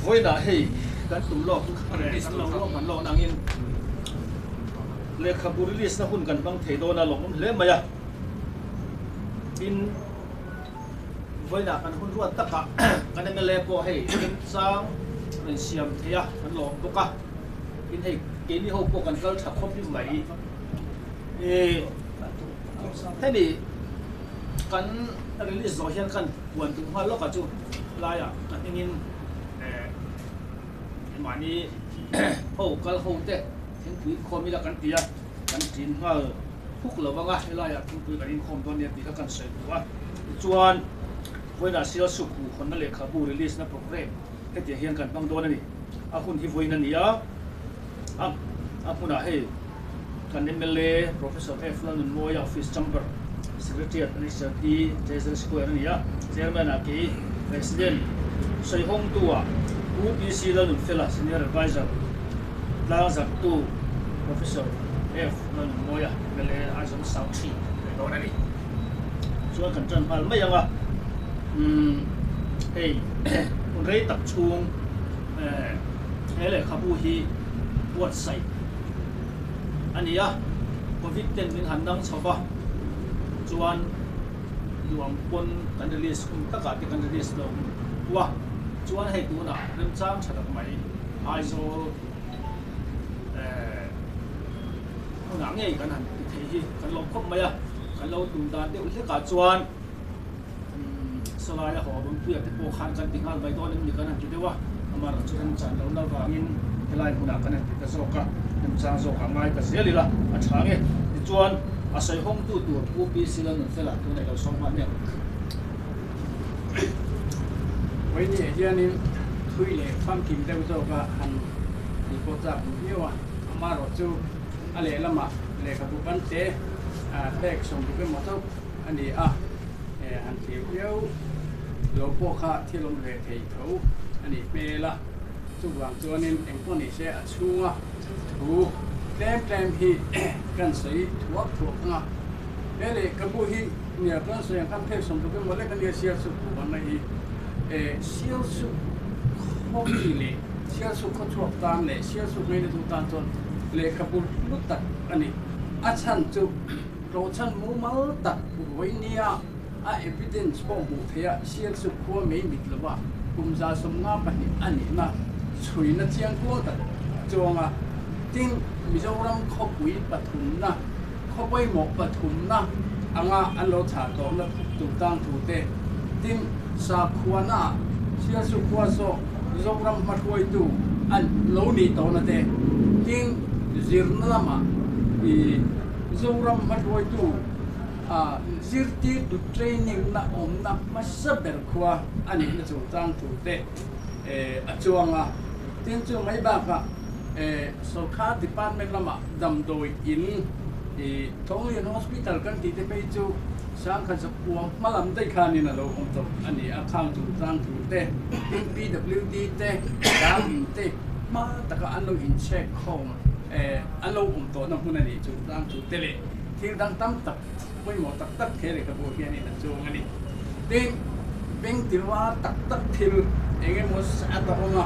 voi na hei kan tu lo release lo lo man lo nang in le khabu release na hun kan bang thei do na lom le maya in voi na kan hun ruat taka kan me le po hei in sang ren siam thea kan lo to ka in hei ke ni ho po kan kal tha khop ni mai thế thì kan release zo hian kan puan tu ha lo ka chu la ya anh in mani ho kal ho te thing pui khomi la kan tia kan tin ha phuk lo wanga la ya thing pui kan in khom don ne ti kan sei wa chuan voina sia su khu khon na le khabu release na program he ti hian kan bang don ani a hun hi voina ni a puna he kan MLA Professor F London Moy Office Chamber Secretary Administrative Treasury Square ni ya Chairman aki President Soi Hong Tua UPC London Fellow Senior Advisor Lazar Tu Professor F London Moy MLA Azam Sauti do na ni so kan chan pal mai anga hey un rei tak chung hele khabu hi what site anh ya COVID-19 min handang choba chuan luang pon kan release taka ti kan release lo wa chuan hei tu na rem chang chadak mai aizo na nge kan han ti thei hi kan lo khop maya kan lo tu dan de ul ka chuan salaya ho bang pu ya te po khan kan tingal mai don ni kan han ti dewa amar chuan chan lo na wangin helai huna kan ti ka zoka sang zo ka mai ka zeli la a change ti chuan a sei hong tu tur UPC lan fela tu nei lo som ma ne với nhẹ gia nên thui lệ pham kim đâu zo ka han ni ko cha ni wa ma ro chu a le lama le ka bu ban te a tek som bu ke mo to ani a han ti yo lo po kha thi lom le thei tho ani me la chu wang chu nin eng ko ni se a chunga thu tem hi kan sei thuak thuak nga ele kabu hi nia kan sei kan phek som tu mo le kan dia sia su ban na hi sia su hobi le sia su ko thuak tan le sia su me le tu tan ton le kabu lu tak ani a chan chu ro chan mu mal tak wei nia a evidence po mu thea sia su ko me mit lo ba kum za som nga pa ni ani na chui na chiang ko ta chonga ting Mizoram khopui pathum na khopoi mok pathum na anga anlo tha to na tu tang thu te tin sa khuana sia su khwa so Mizoram mathoi tu an lo ni to na te tin zirna lama I Mizoram mathoi tu zirti tu training na om na masaber khwa ani na chu tang thu te achuanga tin chu mai ba ka so kha department lama dam doi in thonglian hospital kan ti te pe chu sang khan sak puang malam dai khan ni na lo om to ani account tu tang tu te PWD te dam te ma taka anlo in check khom anlo om to na hun ani chu tang tu te le thil dang tam tak poi mo tak tak khe le ka bo hian ni na chu ani tin beng tilwa tak tak thil enge mo sa ta ronga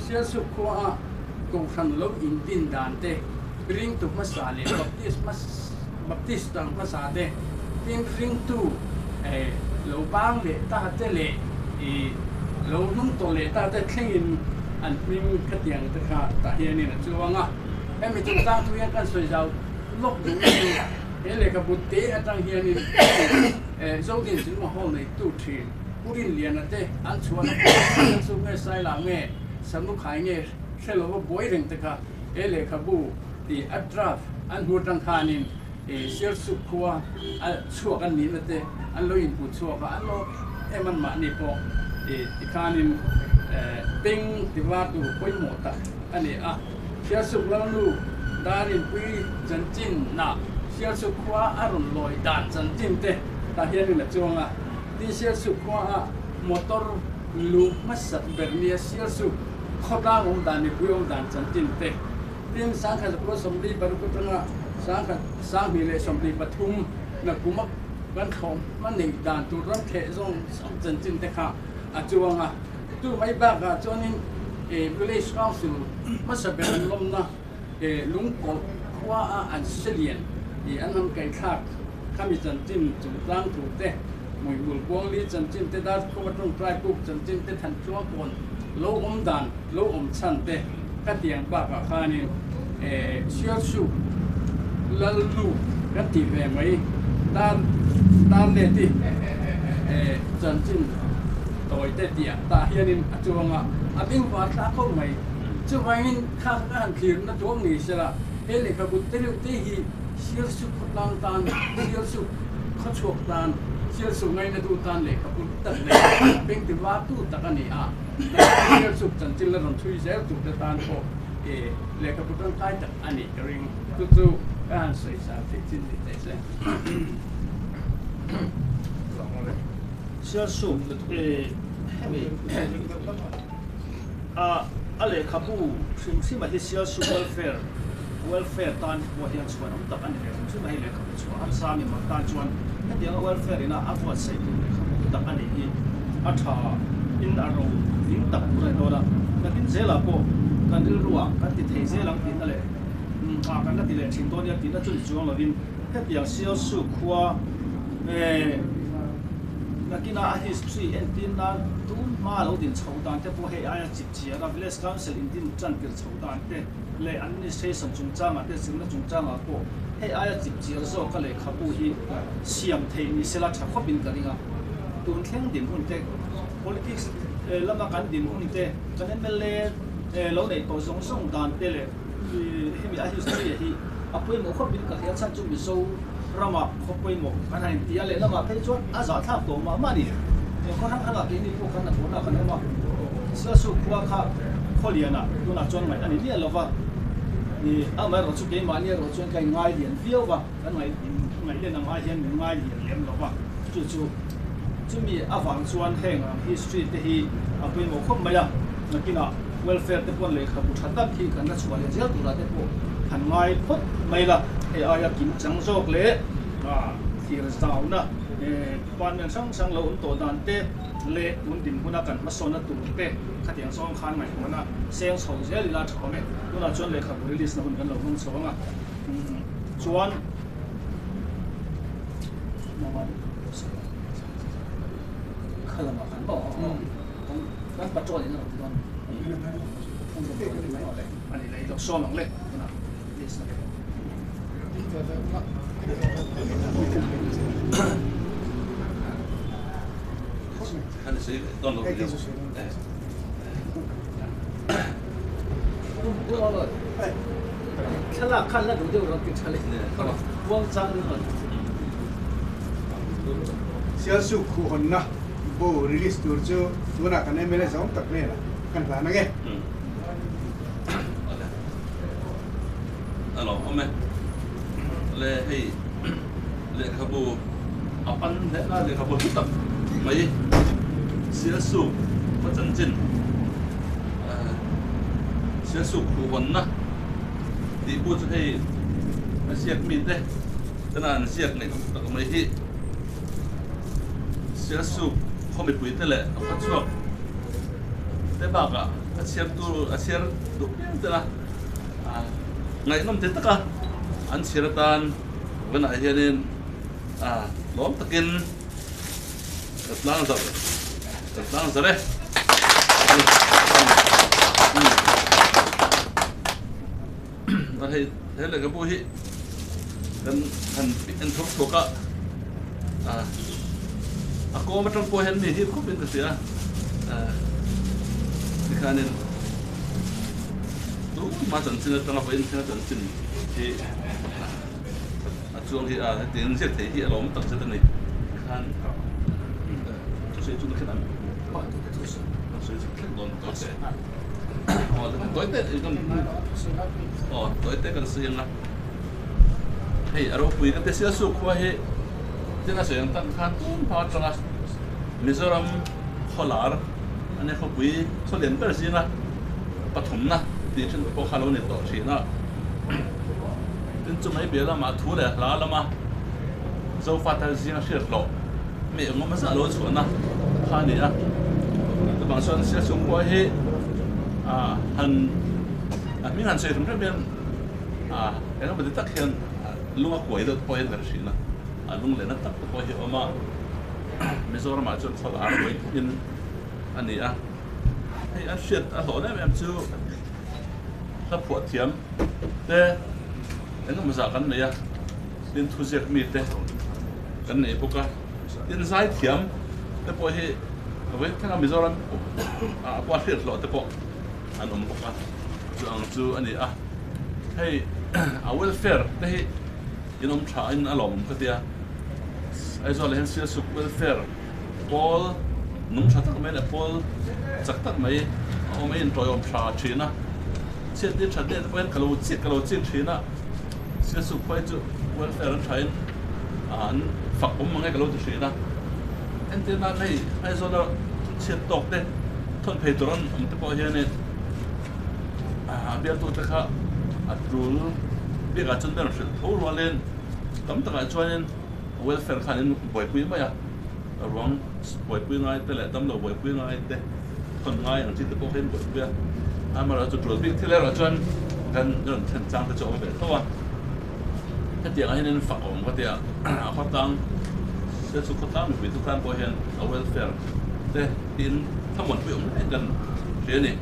sia su ko a ko khan lo in din dan te bring to masale baptist tang masade tin bring to lo bang le ta te le lo nung to le ta te thlengin an ming khatiang ta kha ta hian ni na chuanga mi tu tang tu yan kan soi zau lok du ele ka butte atang hian ni zo din sin ma ho nei tu thi purin lian ate an chuan su nge sai la nge sanu khai nge thelo boi reng te kha ele khabu ti adraf an hu tang khanin shir su khwa a chuak an ni na te an lo in pu chuak an lo eman ma ni po ti khanin ping ti wa tu poi mo ta ani a shir su lang lu darin pui jan chin na shir su khwa arun loi dan jan chin te ta hian ni na chuanga ti shir su khwa motor lu masat bernia shir su khoda ngom dan ni pui om dan jan chin te tin sang kha pro somli baru ko tanga sang mi le somli pathum na kumak ban khom man nei dan tu ram the zong sam jan chin te kha a chuanga tu mai ba ga chuanin village council masaben lomna lungko khwa an selian an ham kai thak khami chan tin chu tlang thu te moi bul kwang li chan tin te dat ko tong trai puk chan tin te than chuang kon lo om dan lo om chan te ka tiang ba ka khani sial su lalu ka ti ve mai dan le ti chan tin tôi tết tiệt ta hiện in chuông à bên ngoài ta không mày chứ vậy in khác cái hàng khiển nó chuông nghỉ sẽ là thế này các bút tê hi siêu sụp lang tan siêu sụp khát chuộc tan siêu sụp ngay nó tu tan này các bút tận này bên từ vác tu tắc anh à siêu sụp chân chân là làm chui dẻo tu tê tan ko lệ các bút đang khai tắc anh cái ring tu cái hàng sợi sa thì chín thì thế siêu sụp ale khabu sim mà siêu sụp welfare tan của hiện chuan ông tập anh sim mà hele khabu chuan anh sa mi mà tan chuan cái tiếng welfare ina afwa sai tu khabu tập anh hi atha in aro in tập rồi đó là cái tin là po cái đi ruộng cái thì thấy dễ lắm tin ale cái thì là chính tôi tin là chuẩn chuan là in cái tiếng siêu sụp qua nakina history and tin dan tu ma lo din chhodan te po he aya chip chia da village council in din chan pir chhodan te le administration chung changa te singna chung changa ko he aya chip chia zo ka le khapu hi siam thei ni sela tha khopin karinga tun thleng din hun te politics lama kan din hun te kan mle lo nei to song song dan te le he mi a history hi apoi mo khopin ka thia chan chu mi so rama khopoi mo kan hain tia le lama phei chuan a za thak to ma mani ko hang hanga ke ni ko kan na pona kan ma sa su kwa kha kholiana tuna chuan mai ani lia lova ni amai ro chu ke ma ni ro chuan kai ngai lian viau wa kan ngai le na ma hian ngai lian lem lova chu chu mi awang chuan heng history te hi apoi mo khom maya nakina welfare te pon le khabu thata khi kan na chuan le jel tu la te po han ngai phot mai la he aya kim chang jok le thir zau na pan men sang lo un to dan te le un din huna kan ma sona tu te khatiang song khan mai huna seng chho zel la thome tuna chon le khabu release na hun kan lo hun chonga chuan khalama kan bo kan patrol ni na don ani le lo so long le na list na Kan saya don't look. Khala khala du de ro ki chale wang chang ni hon sial su khu hon na bo release tur chu tuna kan mele zong tak le la kan la na ge Alo, ome. Le hey, le khabu apan le na le khabu tak mai sia su ko chan chin sia su khu hon na di bu chu hey siak mi te tanan siak ne tak mai hi sia su ko mi pui te le ka chuak te ba ka asiar tu te la ngai nom te taka an siratan wana hianin lom takin tlang zare hei hele ka bu hi kan en thok thoka ako matang po hen mi hi ko bin ka sia dikhanin tu ma chan chin tanga po in chan chin hi chuang hi tin se thei hi lom tak se tani khan tu se chu khan ma tu se khan don to se tối tết thì tối tết cần sử na hey aro pui ka te sia su khwa he tena se yang tan khan tun pa changa Mizoram kholar ane kho pui so len per si na pathum na ti chen ko khalo ne to si na tin chu mai be la ma thu le la la ma zo fa ta si na shir lo me ngom ma sa lo chu na kha ni a ta ba mang xuân sẽ xuống qua hết hằng mình hàn xây chúng ta bên cái nó bị tắc hiện lúc mà quay được quay được gì nè lúc lên nó tắc quay hiệu mà mình rồi mà cho họ làm vậy in anh ấy hay anh shit hồi đấy em chưa lắp phụ thiếm thế nó mà giả cái này đến thu dệt mít thế cái này bốc đến giải thiếm thế bôi hệ với thằng mình rồi qua thiệt lọt thế bốc anh ông bốc chú anh ấy hay welfare thế in ông trả in alom cái gì ai rồi lên xe sụp welfare Paul nung trả tắc mấy là Paul chắc tắc mấy ông ấy rồi ông trả chuyện á chuyện đi trả điện với cái lô chuyện chuyện á xe sụp quay chú welfare anh trả in anh phạt ông mang cái lô chuyện á anh tin là này ai rồi đó chuyện tóc đấy thôn phê tuần ông tiếp bao nhiêu này bây giờ tôi thấy khác rồi bây giờ chân bên là thấu loa lên tấm tất cả cho nên welfare khai nên bồi quý mấy ruộng bồi quý ngay tới lại tấm đầu bồi quý ngay tới còn ngay ở trên tập hiện bồi quý mà là chỗ chuẩn bị thế là cho nên gần gần thành trang cái chỗ về thôi cái tiếng ấy nên phạt ông cái tiếng phát tăng sẽ xuất phát tăng vìทุกท่านbồi hiện welfare thế inทั้งหมดไปông ấy gần thế này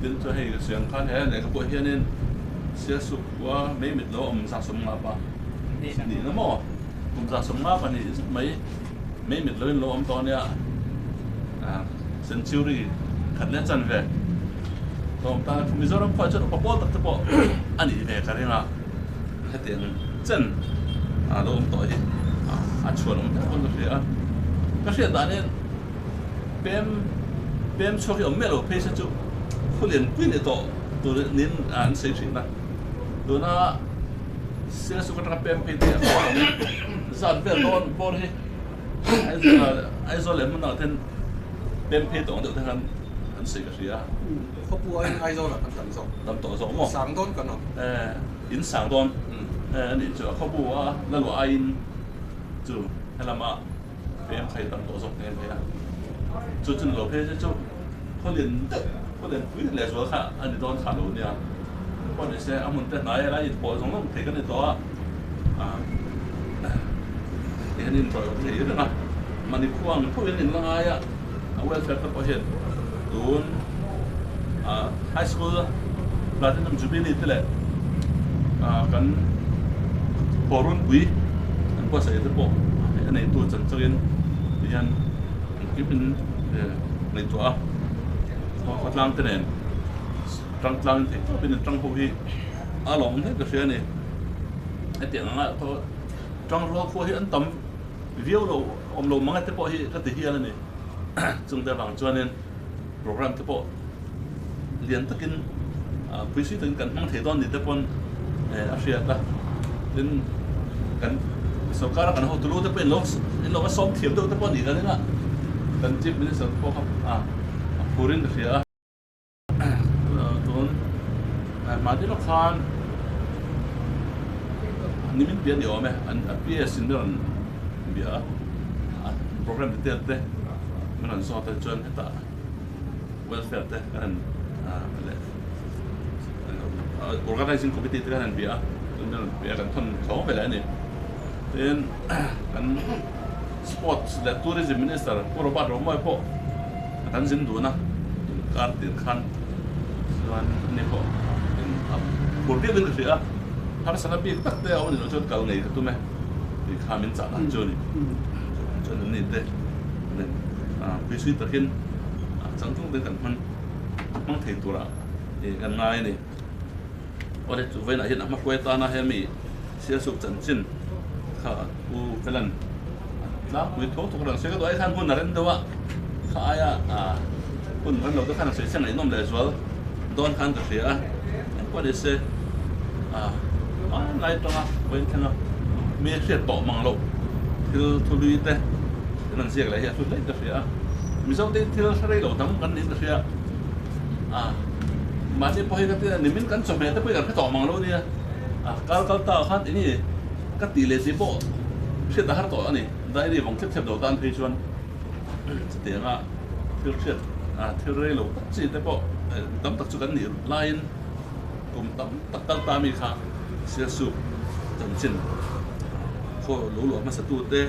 đến cho hay cái chuyện khác thế này cái bồi hiện nên sẽ xuất qua mấy mít lỗ ông sản xuất mà baนี่นะหมอผมจะสมมาปนี่ไม่มิดเลยโลอมตอนเนี้ยเซนจูรี่ขัดเล่นจันเวตอนตาผมมีจอร์มพอจะปอบตักตะปออันนี้เวกันเองให้เตียงเจนโลอมต่อที่ชวนผมคนก็เสียก็เสียตอนนี้เป็นช่วงที่ผมไม่รู้เพศจุเขาเรียนกุ้ยในตัวนี้เสียชีวิตนะตัวน่ะเสียสุขภาพเป็นพิษเนี่ยสั่นเป็นร้อนบอลให้ไอ้โซเลมันเอาเทนเป็นพิษตรงเดียวทั้งอันเสียเสียเขาป่วยไอ้โซล่ะมันต่ำสอง ลำตัวสองหม้อ สามต้นกันเนาะอินสามต้นอันนี้จะเขาบอกว่าแล้วว่าอินจู่ให้เรามาเป็นใครลำตัวสองเนี่ยไปอ่ะจู่จนเราเพื่อจะเขาเรียนวิทยาลัยสุขะอันนี้ตอนขาดเนี่ยพอได้เสียอามันแต่ไหนอะไรอีกพอสองต้องเทกันในตัวเห็นอินปล่อยเทอยู่นะมันอีกควงพวกเห็นละไงอ่ะเอาไว้เสร็จก็พอเห็นตูนไฮสคูลปลาที่น้ำจุบินี่ที่แหละกันพอรุ่นปุ๋ยอันก็ใส่ตัวปออันไหนตัวจันทร์เรียนเรียนกิบเป็นในตัวพอฟัดล่างเท่านั้นตั้งเถอะเป็นตั้งพวกที่ลองให้กับเสียนี่ไอ้เตียงอ่ะเขาตั้งรอพวกที่อันต่ำวิวเราอมลงมั้งไอ้ที่พวกที่ก็ติดเฮียแล้วนี่จึงแต่หลังจวนเนี่ยโปรแกรมที่พวกเรียนตะกินพิเศษถึงกันมั่งเทตอนนี้ที่พวกอาเซียนละเรียนกันสกัดกันเขาตัวรู้ที่เป็นเราก็ซ้อมเทียมตัวที่พวกนี้กันนี่ละกันจิ๊บไม่ได้สอนพวกครับผู้เรียนกับเสียมาที่ละครนี่มันเบียดเดียวไหมอันเบียดสิ่งเดียวเบียดโปรแกรมที่เด็ดเต้มันอันสอนแต่จนให้ตาเวลเฟลเต้กันอะไรโปรแกรมที่สิ่งคอมพิวเตอร์กันเบียดมันเบียดกันทนเขาไปแล้วนี่เป็นกันสปอร์ตและทัวริซึมมินิสเตอร์พวกเราบ้านเราไม่พอกันสินดูนะการติดขันส่วนนี่พอbuồn biết đến cái gì á, hắn sẽ biết tất cả ông nó cho cầu này tụi mày, thì khai mình trả lại cho nên này đây, quý suy thực hiện, chẳng chúng tôi cần mang thầy tụi là, thì gần ngày này, ở đây tụi vậy là hiện tại mắc quay ta na hay mi, sẽ sụp chân chân, khá cái lần, đó quý thốt tụi lần sẽ có đôi khăn quân là đến đâu á, khai quân vẫn lâu tới khăn sẽ này nôm lại rồi, đón khăn được gì á. What is it? Lại trong bên kia nó, mình sẽ bỏ mang lộ, thì thu lui thế, thì mình sẽ lại hiện thu lấy được gì á? Mình sau đây thì nó sẽ lấy lộ thắm cắn đến được gì á? Mà thì bây giờ thì mình cắn chồng này, thì bây giờ cái tỏ mang lộ đi à? Cái tao khác cái gì? Cái tỷ lệ gì bộ? Sẽ ta hát tỏ này, đây thì vòng tiếp theo đầu tan thì chuan, tiếng thil thiệt thil rei lo chi te po tam tak chu kan ni line kum tam tak tal ta mi kha sia su tam chin kho lo ma sa tu te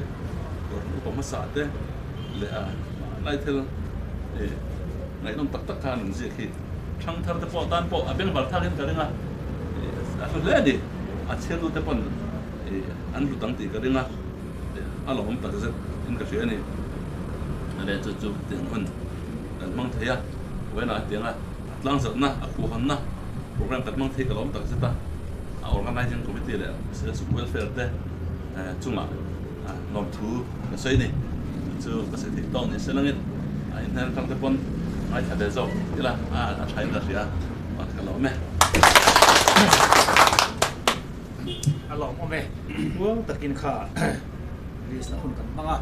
ko ko ma sa te le lai thil nai non tak tak khan ji khi thang thar te po tan po abeng bal thakin ka ringa so le di chel lu te pon an lu tang ti ka ringa alom tak se in ka hria ni le chu ting hun mang thaya wena tinga tlang sa na aku han na program tak mang thai ka lom tak se ta organizing committee le se welfare te chunga nom thu ka sei ni chu ka se thik tong ni se langit in her tang te pon ai tha de zo ila thai da ria ma ka lo me alo mo me buang takin kha lis na hun kan manga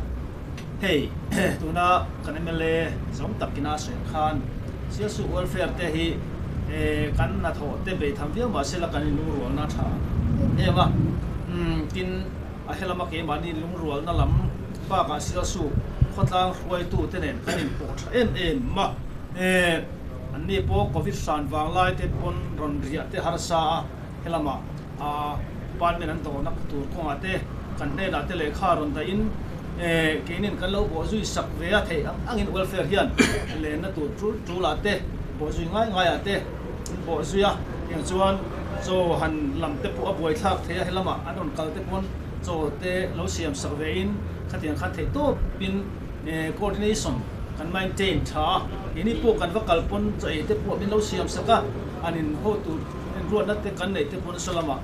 hey tuna kan mele som takina sen khan sia su welfare te hi kan na tho te be tham viau ma se la kan lu ro na tha ema tin a helama ke mani lu ro na lam pa ka sia su khotlang roi tu te nen kan in po tha em ma an ni po covid san wang lai te pon ron ria te har sa helama pan men an to nak tu ko ate kan ne na te le kha ron da in kenin kan lo bo zui sak ve a the angin welfare hian le na tu tru la te bo zui ngai ate bo zui a yang chuan so han lam te pu a boi thak the helama anon kal te pon so te lo siam sak ve in khatian khan the to pin coordination kan maintain tha ini po kan vakal pon cho e te pu bin lo siam saka anin ho tu en ruan na te kan nei te pon salama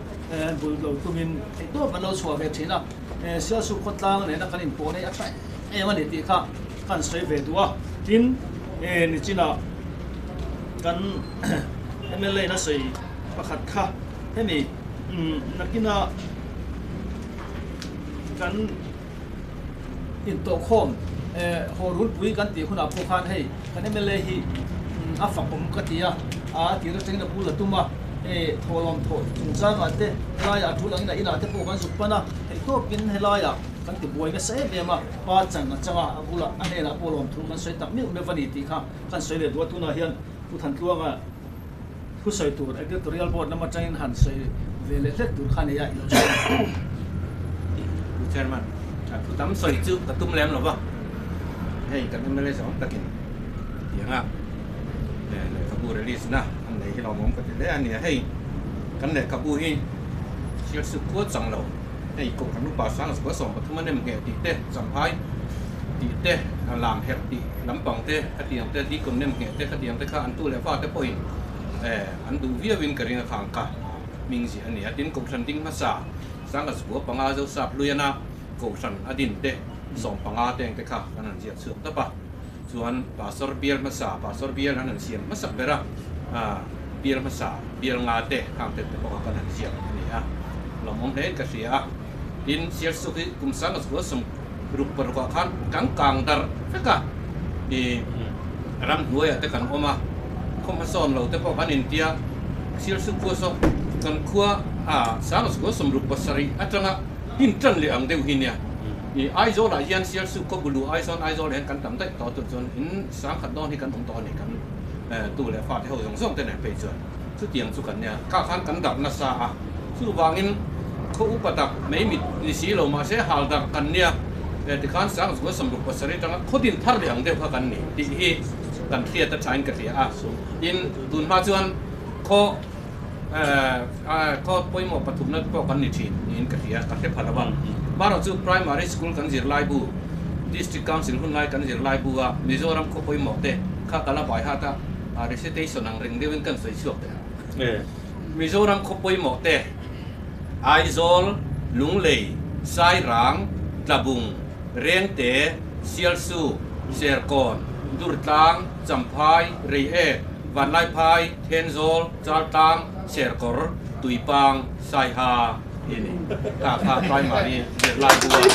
bul lo tumin e to ban lo chua ve thina sia su khotlang ne na kan in po nei a thai mani ti kha kan sei ve duwa tin ni china kan MLA na sei pakhat kha hemi nakina kan in to khom horul pui kan ti khuna phu khan hei kan MLA hi afa pom ka tia ti ra chengna pula tuma tholom tho chungchang ate laya thulang ina te po kan supana hei to pin helaya kan ti boi me se be ma pa chang changa abula ane la polom thu kan soi tak mi me vani ti kha kan soi le do tu na hian tu than tluanga thu soi tur editorial board nama changin han soi ve le hlek tur khan ya ilo chairman tu tam soi chu ka tum lem lo ba hei kan MLA som takin tianga le kabu release na an nei hi lo mom ka le an hei kan le kabu hi sil su ko chang lo hei ko kan nu pa sang ko som pa thuman nem ge ti te sam phai ti te lam her ti lam pang te atiang te di kum nem ge te atiang te kha an tu le fa te poi an du via win ka ring khang ka ming si an ni atin ko san ding ma sa sang ka su panga zo sap luyana ko san adin te som panga teng te kha kan an jiat su ta pa chuan pastor bial masa pastor bial an siam masak bera bial masa bial nga te khang te ko kan an siam ni a lomong he ka sia in sial su ki kum sang as go som rup par ko khan kang dar feka ni ram duya te kan oma khom son lo te ko kan in tia sial su ko so kan khua sang as go som rup pasari atanga in tran le ang deu hin ya ni aizo la hian sial su ko bulu aizo len kan tam tai to tu chon in sang khat don hi kan tom to ni kan tu le fa the ho song song te ne pe chuan chu tiang chu kan nya ka khan kan dak na sa chu wangin ko upatak mai mit ni si lo ma se hal dak kan nya ti khan sang ko sam ru pasari tang khodin thar le ang de pha kan ni ti hi kan thia ta chain ka thia in tun ma chuan ko ko poimo pathum na ko kan ni thin in ka thia ka the phalawang maro chu primary school kan zir lai bu district council hun lai kan zir lai bu a Mizoram ko poi mo te kha kala bai ha ta recitation ang ring dewin kan soi chuak te Mizoram ko poi mo te Aizol lunglei sai rang tlabung reng te sialsu serkon durtlang champhai rei van lai phai tenzol chaltang serkor tuipang sai ha ini kakak primary zirlai buah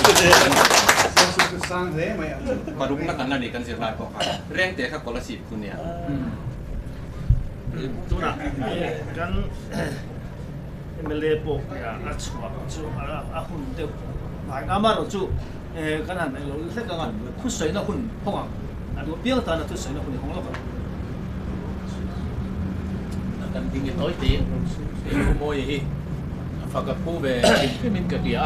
sang thế mày baru nak kan ni kan zirlai kok reng te kha scholarship kunia tu na kan MLA po ya achwa chu hun te mai ngama ro chu kan han lo se kan khu soi na hun honga ดูเปรี้ยวตอนนั้นทุกสิ่งเราคนของเรา กันทิ้งต้อยตีขโมยฝากกับผู้เบกินขึ้นมินกระเดีย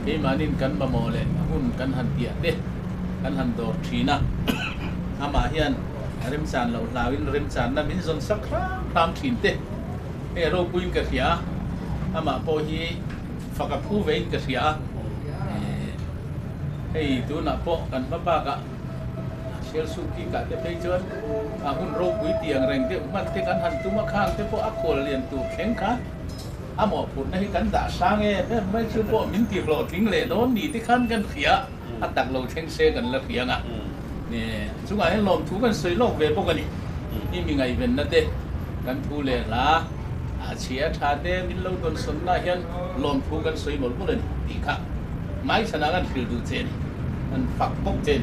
ที่มานินกันบะโมเลยหุ่นกันหันเดียเด้กันหันโดดทีนะอามาเฮียนเริ่มสานเราลาวินเริ่มสานนั้นมินจนสักครั้งพรามถิ่นเด้โรกุยกระเดียอามาโพฮีฝากกับผู้เวกระเดียให้ตัวนับโปกันบ้ากะเชื่อสุกี้กะจะไปเจอหุ่นโรกุยเตียงแรงเด้มันเทกันหันตัวมาข้างเด้พวกอักโคเรียนตัวแข็งขาหมอพูดให้กันด่าสร้างไม่ใช่พวกมินตีโกรธทิ้งเลยโดนหนีที่ขั้นกันเขียตักเราเท่งเซกันแล้วเขียงอ่ะเนี่ยสุดท้ายลมถูกันสวยโลกเวบกันนี่มีไงเป็นนั่นเด้กันทูเลยละเชียชาเดมินเราโดนสนนะเห็นลมถูกันสวยหมดเลยดีค่ะไม่ชนะกันคือดูเจนมันฝักปกเจน